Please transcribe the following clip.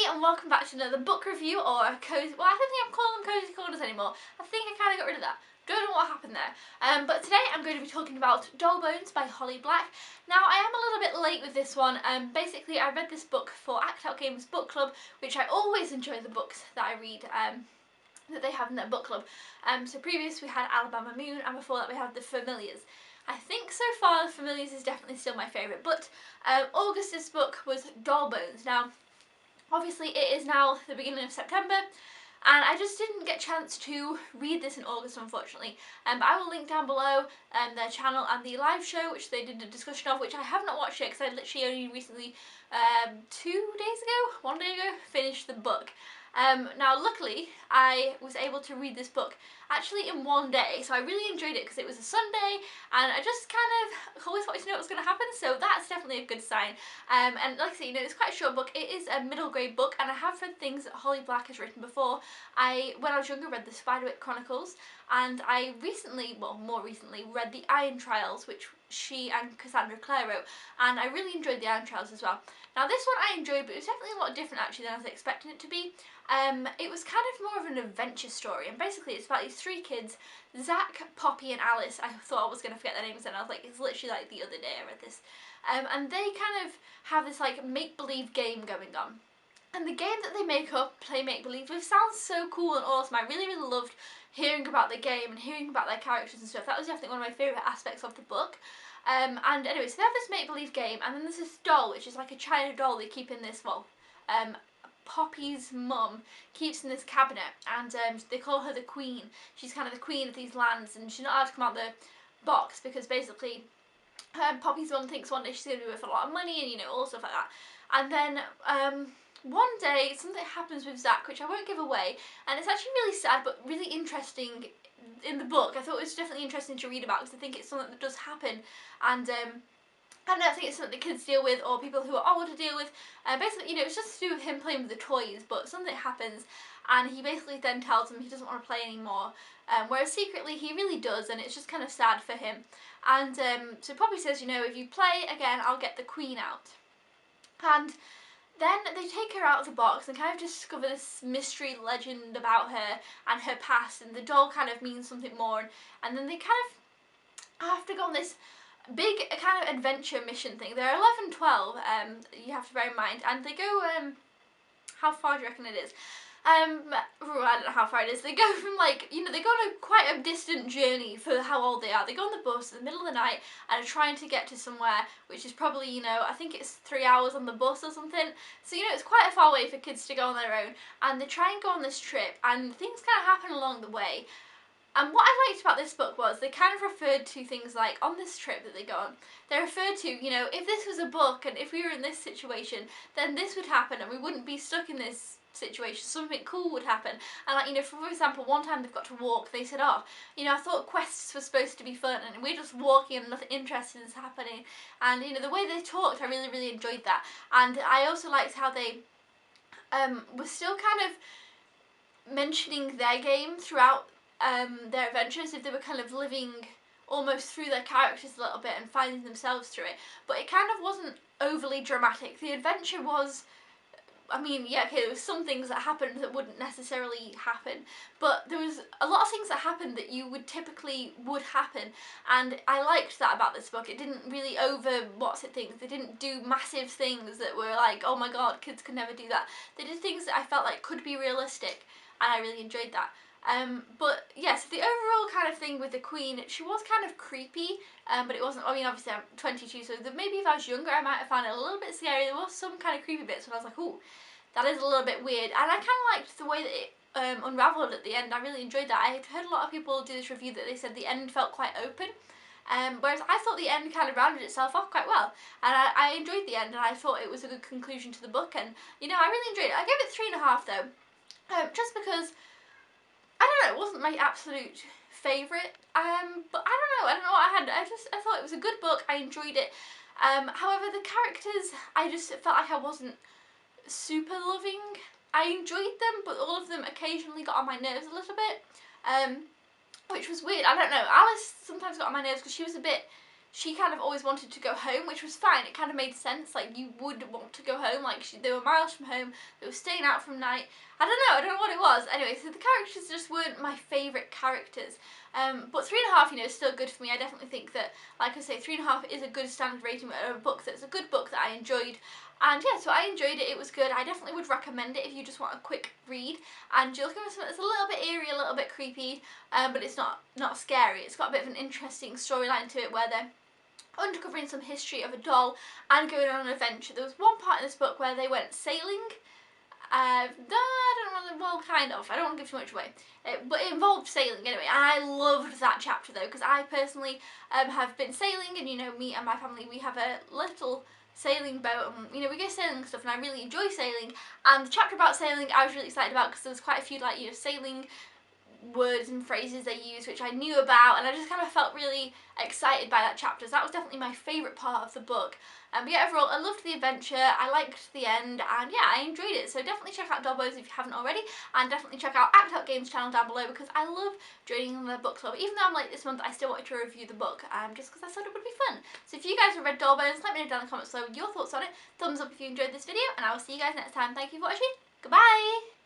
and welcome back to another book review or a cozy, well I don't think I'm calling them cozy corners anymore. I think I kind of got rid of that. Don't know what happened there. But today I'm going to be talking about Doll Bones by Holly Black. Now I am a little bit late with this one. Basically I read this book for Act Out Games Book Club, which I always enjoy the books that I read that they have in their book club. So previous we had Alabama Moon, and before that we had The Familiars. I think so far The Familiars is definitely still my favourite, but August's book was Doll Bones. Now obviously it is now the beginning of September and I just didn't get a chance to read this in August, unfortunately. But I will link down below their channel and the live show which they did a discussion of, which I have not watched yet because I literally only recently, 1 day ago, finished the book. Now luckily I was able to read this book actually in 1 day, so I really enjoyed it because it was a Sunday and I just kind of always wanted to know what was going to happen, so that's definitely a good sign. And like I say, it's quite a short book. It is a middle grade book and I have read things that Holly Black has written before. When I was younger, read the Spiderwick Chronicles, and I recently, well more recently, read the Iron Trials, which she and Cassandra Clare wrote, and I really enjoyed the Iron Trials as well. Now this one I enjoyed, but it was definitely a lot different actually than I was expecting it to be. It was kind of more of an adventure story, and basically it's about these three kids, Zach, Poppy and Alice. I thought I was going to forget their names and I was like, it's literally like the other day I read this. And they kind of have this like make-believe game going on. And the game that they play make-believe with sounds so cool and awesome. I really loved hearing about the game and hearing about their characters and stuff. That was definitely one of my favourite aspects of the book. And anyway, so they have this make-believe game, and then there's this doll, which is like a China doll they keep in this, Poppy's mum keeps in this cabinet, and they call her the queen. She's kind of the queen of these lands, and she's not allowed to come out the box because basically Poppy's mum thinks one day she's going to be worth a lot of money and all stuff like that. And then one day something happens with Zach, which I won't give away, and it's actually really sad but really interesting in the book. I thought it was definitely interesting to read about because I think it's something that does happen, and I don't think it's something the kids deal with or people who are older deal with. Basically, it's just to do with him playing with the toys, but something happens and he basically then tells them he doesn't want to play anymore, whereas secretly he really does, and it's just kind of sad for him. And so Poppy says, if you play again, I'll get the queen out. And then they take her out of the box and kind of discover this mystery legend about her and her past, and the doll kind of means something more, and then they kind of have to go on this big kind of adventure mission thing. They're 11, 12, you have to bear in mind, and they go, how far do you reckon it is? I don't know how far it is. They go from they go on quite a distant journey for how old they are. They go on the bus in the middle of the night and are trying to get to somewhere which is probably, I think it's 3 hours on the bus or something. So, it's quite a far way for kids to go on their own, and they try and go on this trip and things kind of happen along the way. And what I liked about this book was they kind of referred to things like, on this trip that they go on, they referred to, if this was a book and if we were in this situation, then this would happen and we wouldn't be stuck in this situation, something cool would happen. And for example, one time they've got to walk, they said, I thought quests were supposed to be fun and we're just walking and nothing interesting is happening. And the way they talked, I really enjoyed that. And I also liked how they were still kind of mentioning their game throughout their adventures, if they were kind of living almost through their characters a little bit and finding themselves through it. But it kind of wasn't overly dramatic. The adventure was, there was some things that happened that wouldn't necessarily happen, but there was a lot of things that happened that you would typically would happen, and I liked that about this book. It didn't really things. They didn't do massive things that were like, oh my god, kids could never do that. They did things that I felt like could be realistic, and I really enjoyed that. But yes, the overall kind of thing with the queen, she was kind of creepy, but it wasn't, obviously I'm 22, so maybe if I was younger I might have found it a little bit scary. There was some kind of creepy bits when I was like, ooh, that is a little bit weird, and I kind of liked the way that it unravelled at the end. I really enjoyed that. I had heard a lot of people do this review that they said the end felt quite open, whereas I thought the end kind of rounded itself off quite well, and I enjoyed the end, and I thought it was a good conclusion to the book, and I really enjoyed it. I gave it 3.5 though, just because I don't know, it wasn't my absolute favourite, but I don't know what I had. I thought it was a good book, I enjoyed it. However, the characters, I just felt like I wasn't super loving. I enjoyed them, but all of them occasionally got on my nerves a little bit, which was weird. I don't know, Alice sometimes got on my nerves because she was a bit she kind of always wanted to go home, which was fine. It kind of made sense. Like, you would want to go home. Like, they were miles from home. They were staying out from night. I don't know what it was. Anyway, so the characters just weren't my favourite characters. But 3.5, you know, is still good for me. I definitely think that, like I say, 3.5 is a good standard rating of a book that's a good book that I enjoyed. And yeah, so I enjoyed it. It was good. I definitely would recommend it if you just want a quick read and you're looking for something that's a little bit eerie, a little bit creepy, but it's not scary. It's got a bit of an interesting storyline to it where they're uncovering some history of a doll and going on an adventure. There was one part in this book where they went sailing. I don't know, well, kind of. I don't want to give too much away. But it involved sailing anyway, and I loved that chapter though, because I personally have been sailing, and you know, me and my family, we have a little sailing boat, and you know, we go sailing and stuff, and I really enjoy sailing. And the chapter about sailing I was really excited about because there was quite a few, like, you know, sailing words and phrases they use which I knew about, and I just kind of felt really excited by that chapter. So that was definitely my favourite part of the book. But yeah, overall I loved the adventure, I liked the end, and yeah, I enjoyed it. So definitely check out Dollbones if you haven't already, and definitely check out Act Out Games channel down below because I love joining in their book club. Even though I'm late this month, I still wanted to review the book just because I thought it would be fun. So if you guys have read Dollbones, let me know down in the comments below your thoughts on it. Thumbs up if you enjoyed this video, and I will see you guys next time. Thank you for watching. Goodbye!